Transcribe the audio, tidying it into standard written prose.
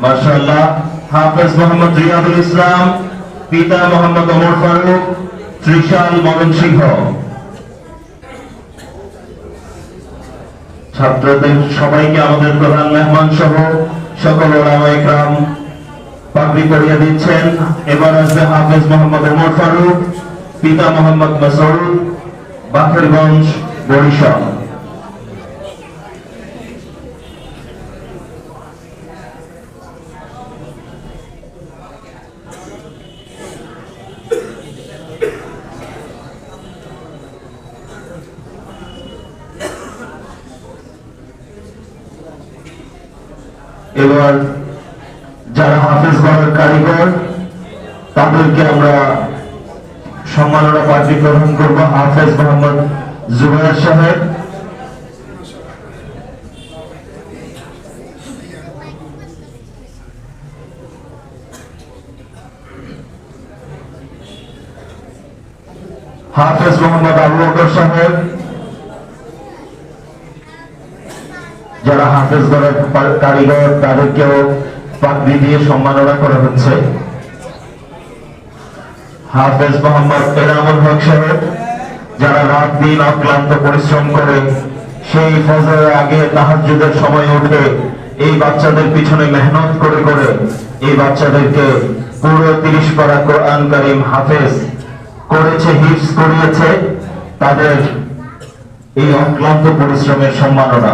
মাশাআল্লাহ। হাফেজ মোহাম্মদ রিয়াদুল ইসলাম, পিতা মোহাম্মদ ওমর ফারুক, ত্রিশাল, ময়মনসিংহ। ছাত্রদের সবাইকে আমাদের প্রধান মেহমান সহ সকল ওলামা ইকরাম পাগড়ি পরিয়ে দিচ্ছেন। এবার আসবে হাফেজ মোহাম্মদ ওমর ফারুক, পিতা মোহাম্মদ মাসউদ, বাকেরগঞ্জ, বরিশাল। এবার যারা হাফেজ গড়ের কারিগর তাদেরকে আমরা সম্মাননা পাত্রী প্রদান করবো। হাফেজ মোহাম্মদ জুবায়ের সাহেব, হাফেজ মোহাম্মদ আবু বকর সাহেব, যারা হাফেজ গড়ের কারিগর তাদেরকেও পাগড়ি দিয়ে সম্মাননা করা হচ্ছে। হাফেজ মোহাম্মদ এনামুল হক সাহেব, যারা রাত দিন অক্লান্ত পরিশ্রম করে সেই ফজরের আগে তাহাজ্জুদের সময় উঠে এই বাচ্চাদের পিছনে মেহনত করে করে এই বাচ্চাদেরকে পুরো 30 পারা কোরআন কারীম হাফেজ করেছে, হিফজ করিয়েছে, তাদের এই অক্লান্ত পরিশ্রমের সম্মাননা।